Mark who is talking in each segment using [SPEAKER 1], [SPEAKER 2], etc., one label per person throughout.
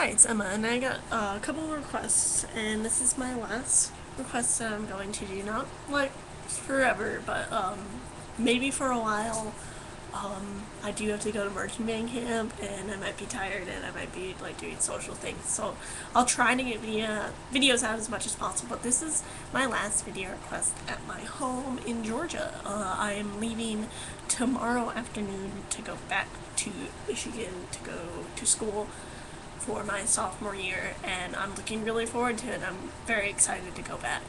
[SPEAKER 1] Hi, it's Emma, and I got a couple requests, and this is my last request that I'm going to do. Not like forever, but maybe for a while. I do have to go to marching band camp, and I might be tired, and I might be like doing social things. So I'll try to get videos out as much as possible. But this is my last video request at my home in Georgia. I am leaving tomorrow afternoon to go back to Michigan to go to school for my sophomore year, and I'm looking really forward to it. I'm very excited to go back.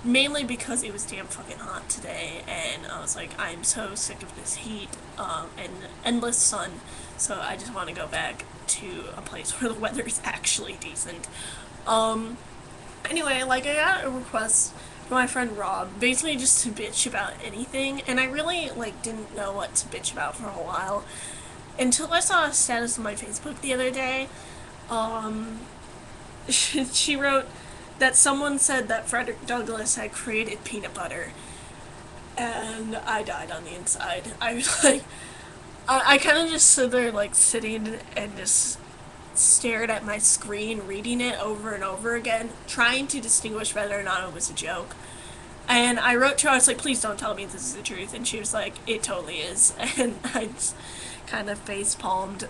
[SPEAKER 1] Mainly because it was damn fucking hot today, and I was like, I'm so sick of this heat and endless sun, so I just want to go back to a place where the weather's actually decent. Anyway, like, I got a request from my friend Rob, basically just to bitch about anything, and I really, like, didn't know what to bitch about for a while, until I saw a status on my Facebook the other day. Um, she wrote that someone said that Frederick Douglass had created peanut butter, and I died on the inside. I was like, I kind of just stood there, like, sitting and just stared at my screen, reading it over and over again, trying to distinguish whether or not it was a joke. And I wrote to her, I was like, please don't tell me this is the truth. And she was like, it totally is. And I just kind of face palmed.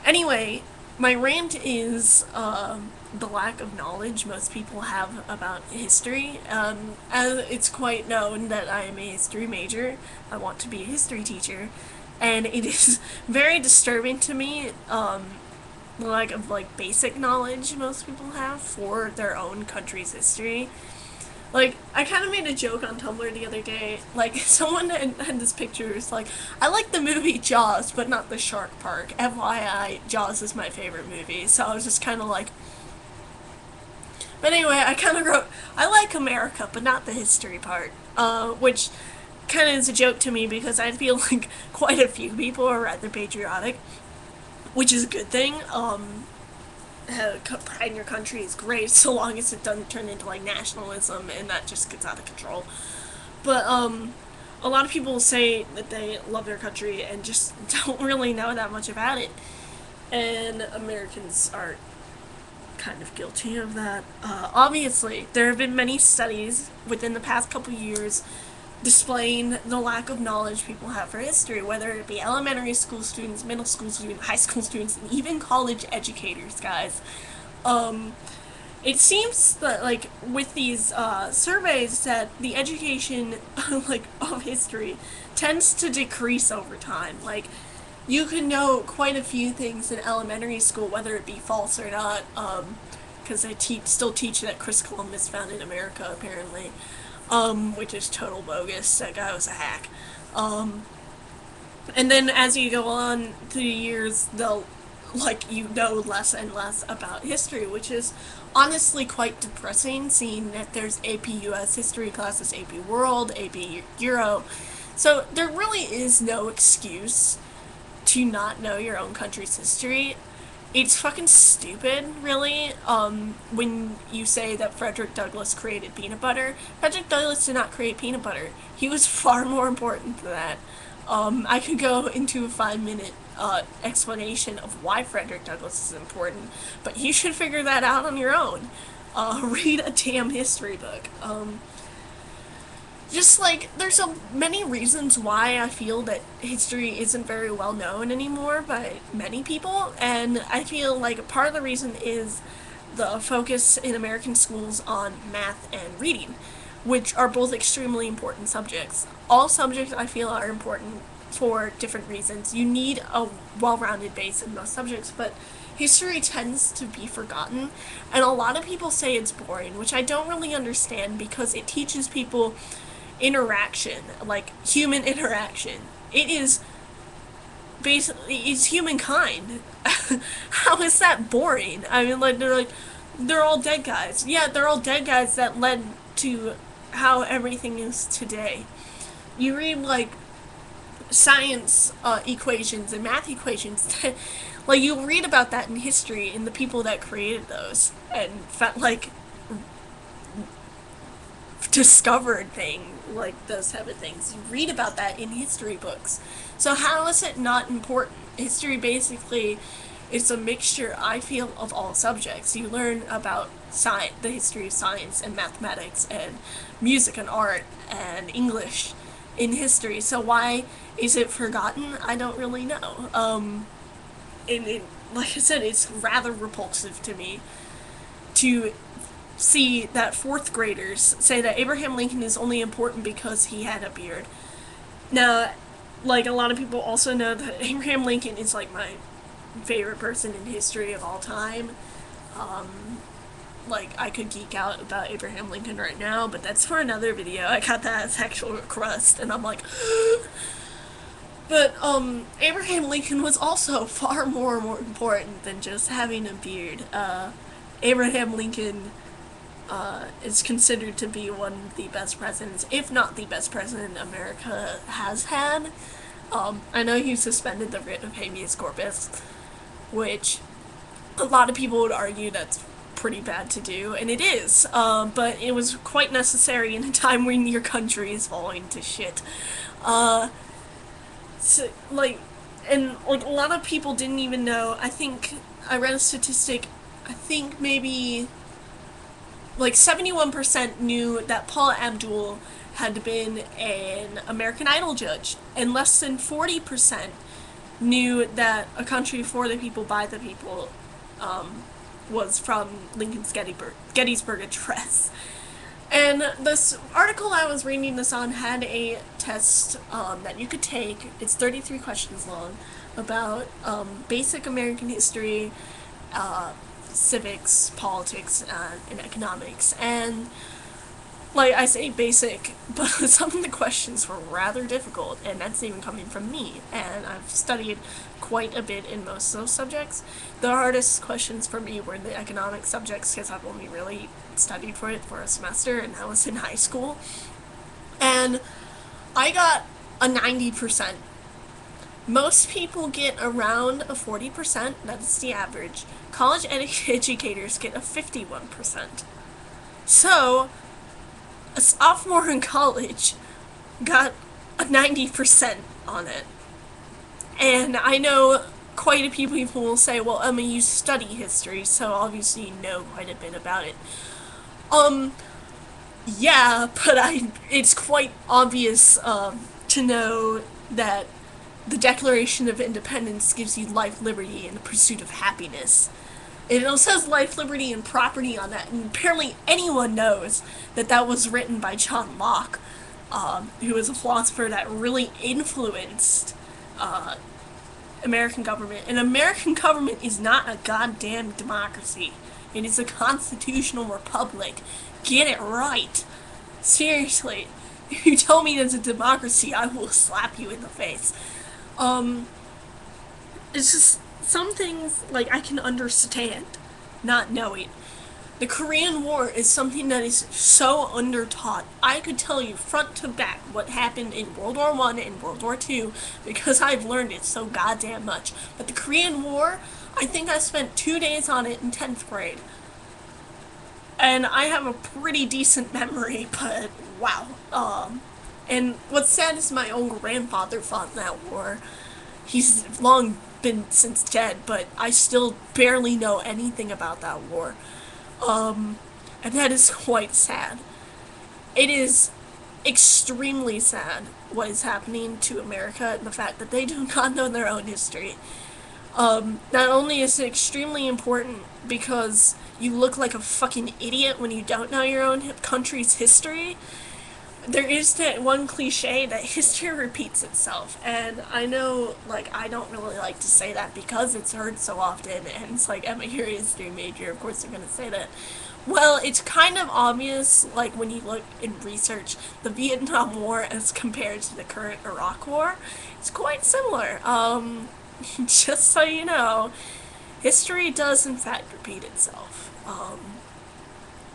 [SPEAKER 1] Anyway, my rant is the lack of knowledge most people have about history. As it's quite known that I am a history major, I want to be a history teacher, and it is very disturbing to me, the lack of like basic knowledge most people have for their own country's history. Like, I kind of made a joke on Tumblr the other day. Like, someone had this picture. It's like, I like the movie Jaws, but not the shark part. FYI, Jaws is my favorite movie. So I was just kind of like. But anyway, I kind of wrote, I like America, but not the history part. Which kind of is a joke to me because I feel like quite a few people are rather patriotic, which is a good thing. Pride in your country is great so long as it doesn't turn into like nationalism and that just gets out of control. But a lot of people say that they love their country and just don't really know that much about it, and Americans are kind of guilty of that. Obviously, there have been many studies within the past couple years displaying the lack of knowledge people have for history, whether it be elementary school students, middle school students, high school students, and even college educators, guys. It seems that, like, with these surveys, that the education, like, of history tends to decrease over time. Like, you could know quite a few things in elementary school, whether it be false or not, because they still teach that Chris Columbus founded America, apparently. Which is total bogus. That guy was a hack. And then as you go on through the years, they'll, like, you know less and less about history, which is honestly quite depressing, seeing that there's AP US history classes, AP World, AP Euro. So there really is no excuse to not know your own country's history. It's fucking stupid, really, when you say that Frederick Douglass created peanut butter. Frederick Douglass did not create peanut butter. He was far more important than that. I could go into a 5-minute explanation of why Frederick Douglass is important, but you should figure that out on your own. Read a damn history book. Just like, there's so many reasons why I feel that history isn't very well known anymore by many people, and I feel like part of the reason is the focus in American schools on math and reading, which are both extremely important subjects. All subjects I feel are important for different reasons. You need a well-rounded base in most subjects, but history tends to be forgotten, and a lot of people say it's boring, which I don't really understand because it teaches people interaction, like human interaction. It is basically, it's humankind. How is that boring? I mean, like, they're all dead guys. Yeah, they're all dead guys that led to how everything is today. You read, like, science equations and math equations like, you'll read about that in history and the people that created those and like discovered things, like those type of things. You read about that in history books. So how is it not important? History basically It's a mixture, I feel, of all subjects. You learn about science, the history of science and mathematics and music and art and English in history. So why is it forgotten? I don't really know. And like I said, it's rather repulsive to me to see that fourth graders say that Abraham Lincoln is only important because he had a beard. Now, like, a lot of people also know that Abraham Lincoln is like my favorite person in history of all time. Um, like, I could geek out about Abraham Lincoln right now, but that's for another video. I got that as actual request, and I'm like, but Abraham Lincoln was also far more important than just having a beard. Abraham Lincoln is considered to be one of the best presidents, if not the best president America has had. I know he suspended the writ of habeas corpus, which a lot of people would argue that's pretty bad to do, and it is, but it was quite necessary in a time when your country is falling to shit. So, like, and like a lot of people didn't even know. I think I read a statistic. I think maybe like 71% knew that Paula Abdul had been an American Idol judge, and less than 40% knew that A Country for the People by the People was from Lincoln's Gettysburg Address. And this article I was reading this on had a test that you could take. It's 33 questions long about basic American history, civics, politics, and economics. And like I say basic, but some of the questions were rather difficult, and that's even coming from me. And I've studied quite a bit in most of those subjects. The hardest questions for me were the economic subjects, because I've only really studied for it for a semester, and that was in high school. And I got a 90%. Most people get around a 40%, that's the average. College educators get a 51%. So, a sophomore in college got a 90% on it. And I know quite a few people will say, well, Emma, you study history, so obviously you know quite a bit about it. Yeah, but it's quite obvious, to know that the Declaration of Independence gives you life, liberty, and the pursuit of happiness. It also says life, liberty, and property on that, and apparently anyone knows that that was written by John Locke, who was a philosopher that really influenced American government. And American government is not a goddamn democracy. It is a constitutional republic. Get it right. Seriously. If you tell me it's a democracy, I will slap you in the face. It's just some things, like, I can understand not knowing. The Korean War is something that is so undertaught. I could tell you front to back what happened in World War I and World War II because I've learned it so goddamn much. But the Korean War, I think I spent 2 days on it in 10th grade. And I have a pretty decent memory, but wow. And what's sad is my own grandfather fought in that war. He's long been since dead, but I still barely know anything about that war. And that is quite sad. It is extremely sad what is happening to America and the fact that they do not know their own history. Not only is it extremely important because you look like a fucking idiot when you don't know your own country's history, there is that one cliche that history repeats itself, and I know, like, I don't really like to say that because it's heard so often, and it's like, Emma, you're a history major, of course you're gonna say that. Well, it's kind of obvious, like, when you look in research, the Vietnam War as compared to the current Iraq War, it's quite similar. Just so you know, history does in fact repeat itself.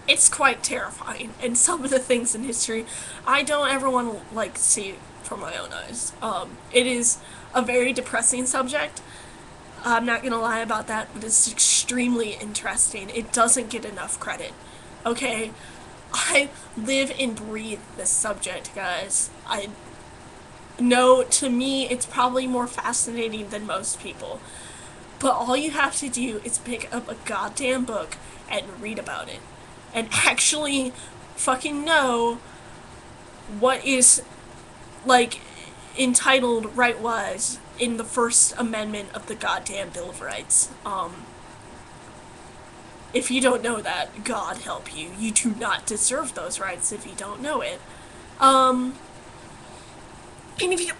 [SPEAKER 1] It's quite terrifying, and some of the things in history I don't ever want to, like, see from my own eyes. It is a very depressing subject. I'm not gonna lie about that, but it's extremely interesting. It doesn't get enough credit. Okay? I live and breathe this subject, guys. I know, to me, it's probably more fascinating than most people. But all you have to do is pick up a goddamn book and read about it. And actually fucking know what is, like, entitled right-wise in the First Amendment of the goddamn Bill of Rights. If you don't know that, God help you. You do not deserve those rights if you don't know it. And if you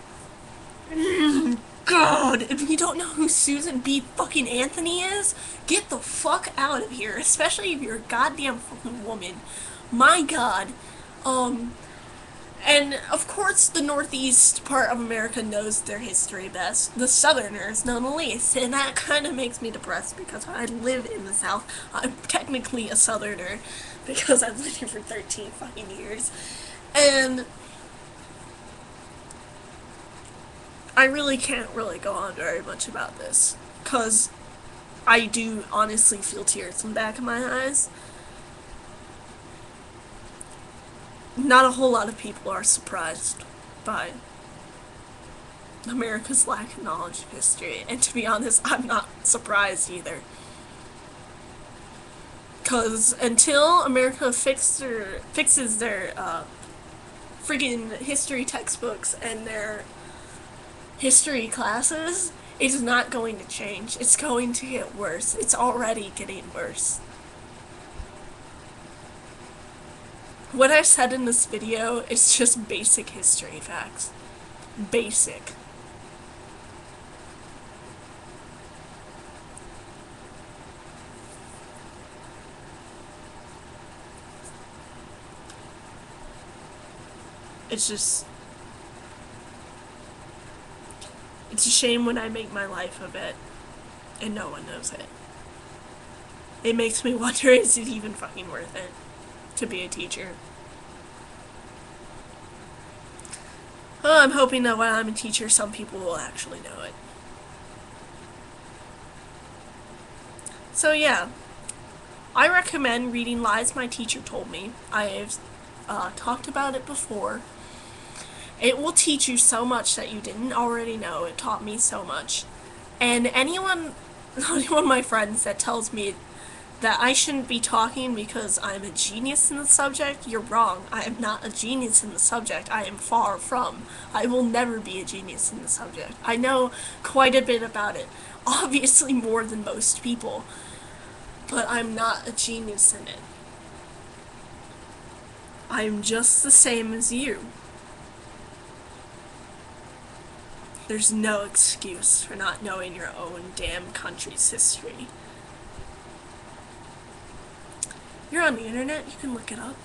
[SPEAKER 1] God, if you don't know who Susan B. fucking Anthony is, get the fuck out of here. Especially if you're a goddamn fucking woman. My God. And of course, the northeast part of America knows their history best. The Southerners, none the least. And that kind of makes me depressed because I live in the South. I'm technically a Southerner because I've lived here for 13 fucking years. And I really can't really go on very much about this because I do honestly feel tears in the back of my eyes. Not a whole lot of people are surprised by America's lack of knowledge of history, and to be honest, I'm not surprised either. Because until America fixes their friggin' history textbooks and their history classes, it's not going to change. It's going to get worse. It's already getting worse. What I said in this video is just basic history facts. Basic. It's just... It's a shame when I make my life of it and no one knows it. It makes me wonder, is it even fucking worth it to be a teacher? Well, I'm hoping that when I'm a teacher, some people will actually know it. So yeah, I recommend reading Lies My Teacher Told Me. I've talked about it before. It will teach you so much that you didn't already know. It taught me so much. And anyone of my friends that tells me that I shouldn't be talking because I'm a genius in the subject, you're wrong. I am not a genius in the subject. I am far from. I will never be a genius in the subject. I know quite a bit about it. Obviously more than most people. But I'm not a genius in it. I'm just the same as you. There's no excuse for not knowing your own damn country's history. You're on the internet, you can look it up.